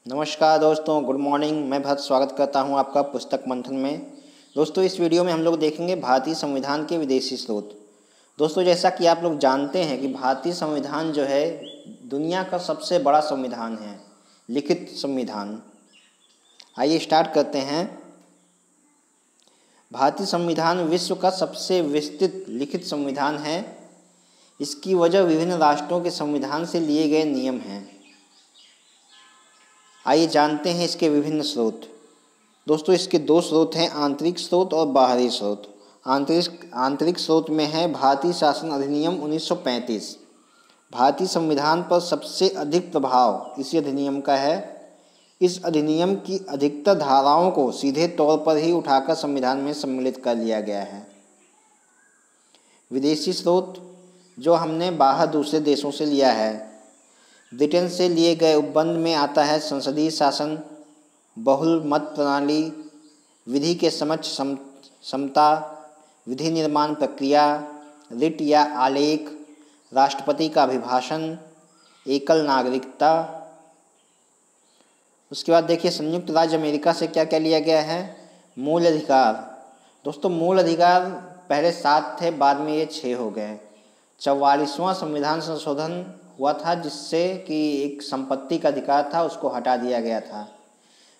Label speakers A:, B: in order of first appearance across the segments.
A: नमस्कार दोस्तों, good morning. मैं भरत स्वागत करता हूं आपका पुस्तक मंथन में। दोस्तों, इस वीडियो में हम लोग देखेंगे भारतीय संविधान के विदेशी स्रोत। दोस्तों, जैसा कि आप लोग जानते हैं कि भारतीय संविधान जो है दुनिया का सबसे बड़ा संविधान है, लिखित संविधान। आइए स्टार्ट करते हैं। भारतीय संविधान विश्व का सबसे विस्तृत लिखित संविधान है। इसकी वजह विभिन्न राष्ट्रों के संविधान से लिए गए नियम हैं। आइए जानते हैं इसके विभिन्न स्रोत। दोस्तों, इसके दो स्रोत हैं, आंतरिक स्रोत और बाहरी स्रोत। आंतरिक स्रोत में है भारतीय शासन अधिनियम 1935। भारतीय संविधान पर सबसे अधिक प्रभाव इसी अधिनियम का है। इस अधिनियम की अधिकतर धाराओं को सीधे तौर पर ही उठाकर संविधान में सम्मिलित कर लिया गया है। विदेशी स्रोत जो हमने बाहर दूसरे देशों से लिया है। ब्रिटेन से लिए गए उपबंध में आता है संसदीय शासन, बहुल मत प्रणाली, विधि के समक्ष समता, विधि निर्माण प्रक्रिया, रिट या आलेख, राष्ट्रपति का अभिभाषण, एकल नागरिकता। उसके बाद देखिए संयुक्त राज्य अमेरिका से क्या क्या लिया गया है। मूल अधिकार। दोस्तों, मूल अधिकार पहले 7 थे, बाद में ये 6 हो गए। 44वां संविधान संशोधन हुआ था जिससे कि एक संपत्ति का अधिकार था उसको हटा दिया गया था।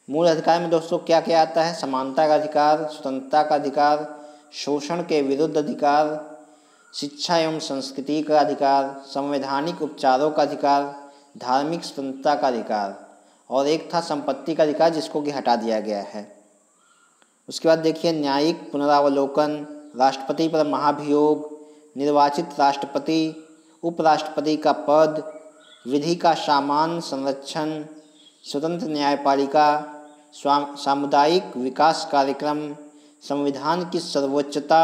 A: मूल अधिकार में दोस्तों क्या क्या आता है। समानता का अधिकार, स्वतंत्रता का अधिकार, शोषण के विरुद्ध अधिकार, शिक्षा एवं संस्कृति का अधिकार, संवैधानिक उपचारों का अधिकार, धार्मिक स्वतंत्रता का अधिकार, और एक था संपत्ति का अधिकार जिसको कि हटा दिया गया है। उसके बाद देखिए न्यायिक पुनरावलोकन, राष्ट्रपति पर महाभियोग, निर्वाचित राष्ट्रपति, उपराष्ट्रपति का पद, विधि का सामान्य संरक्षण, स्वतंत्र न्यायपालिका, सामुदायिक विकास कार्यक्रम, संविधान की सर्वोच्चता,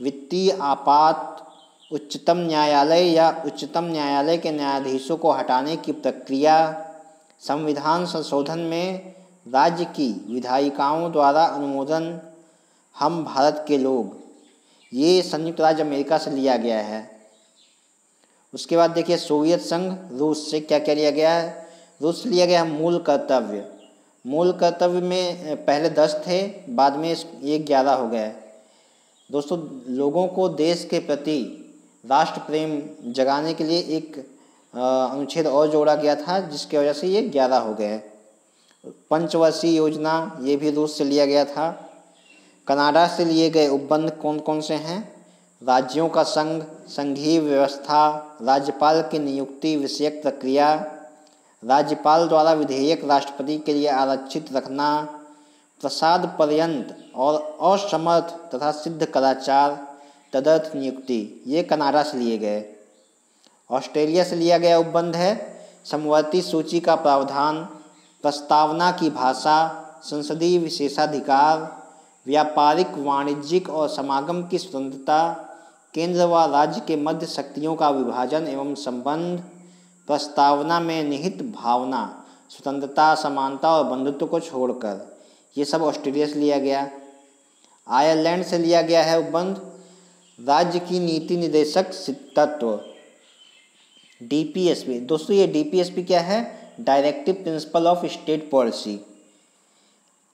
A: वित्तीय आपात, उच्चतम न्यायालय या उच्चतम न्यायालय के न्यायाधीशों को हटाने की प्रक्रिया, संविधान संशोधन में राज्य की विधायिकाओं द्वारा अनुमोदन, हम भारत के लोग, ये संयुक्त राज्य अमेरिका से लिया गया है। उसके बाद देखिए सोवियत संघ रूस से क्या क्या लिया गया है। रूस से लिया गया है मूल कर्तव्य। मूल कर्तव्य में पहले 10 थे, बाद में ये 11 हो गए। दोस्तों, लोगों को देश के प्रति राष्ट्र प्रेम जगाने के लिए एक अनुच्छेद और जोड़ा गया था जिसकी वजह से ये 11 हो गए। पंचवर्षीय योजना, ये भी रूस से लिया गया था। कनाडा से लिए गए उपबंध कौन कौन से हैं। राज्यों का संघ, संघीय व्यवस्था, राज्यपाल की नियुक्ति विषयक प्रक्रिया, राज्यपाल द्वारा विधेयक राष्ट्रपति के लिए आरक्षित रखना, प्रसाद पर्यंत और असमर्थ तथा सिद्ध कदाचार तदर्थ नियुक्ति, ये कनाडा से लिए गए। ऑस्ट्रेलिया से लिया गया उपबंध है समवर्ती सूची का प्रावधान, प्रस्तावना की भाषा, संसदीय विशेषाधिकार, व्यापारिक, वाणिज्यिक और समागम की स्वतंत्रता, केंद्र व राज्य के मध्य शक्तियों का विभाजन एवं संबंध, प्रस्तावना में निहित भावना, स्वतंत्रता, समानता और बंधुत्व को छोड़कर, ये सब ऑस्ट्रेलिया से लिया गया। आयरलैंड से लिया गया है उपबंध राज्य की नीति निर्देशक तत्व, DPSP। दोस्तों, ये DPSP क्या है? Directive principle of state policy.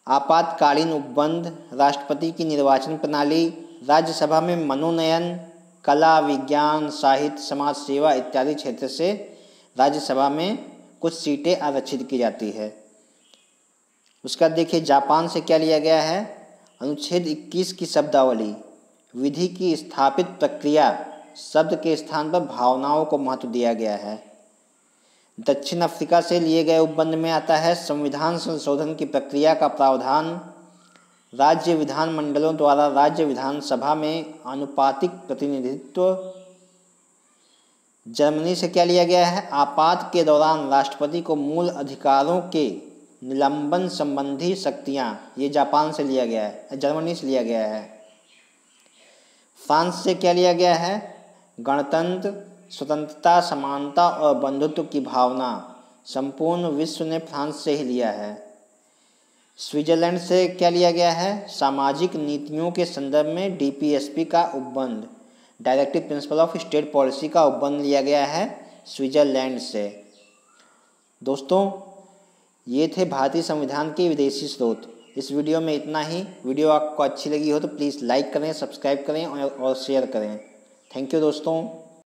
A: आपातकालीन उपबंध, राष्ट्रपति की निर्वाचन प्रणाली, राज्यसभा में मनोनयन, कला, विज्ञान, साहित्य, समाज सेवा इत्यादि क्षेत्र से राज्यसभा में कुछ सीटें आरक्षित की जाती है। उसका देखिए जापान से क्या लिया गया है। अनुच्छेद 21 की शब्दावली, विधि की स्थापित प्रक्रिया, शब्द के स्थान पर भावनाओं को महत्व दिया गया है। दक्षिण अफ्रीका से लिए गए उपबंध में आता है संविधान संशोधन की प्रक्रिया का प्रावधान, राज्य विधानमंडलों द्वारा राज्य विधानसभा में आनुपातिक प्रतिनिधित्व। जर्मनी से क्या लिया गया है। आपात के दौरान राष्ट्रपति को मूल अधिकारों के निलंबन संबंधी शक्तियां, ये जापान से लिया गया है, जर्मनी से लिया गया है। फ्रांस से क्या लिया गया है। गणतंत्र, स्वतंत्रता, समानता और बंधुत्व की भावना, संपूर्ण विश्व ने फ्रांस से ही लिया है। स्विट्जरलैंड से क्या लिया गया है। सामाजिक नीतियों के संदर्भ में DPSP का उपबंध, directive principle of state policy का उपबंध लिया गया है स्विट्जरलैंड से। दोस्तों, ये थे भारतीय संविधान के विदेशी स्रोत। इस वीडियो में इतना ही। वीडियो आपको अच्छी लगी हो तो प्लीज़ लाइक करें, सब्सक्राइब करें और शेयर करें। थैंक यू दोस्तों।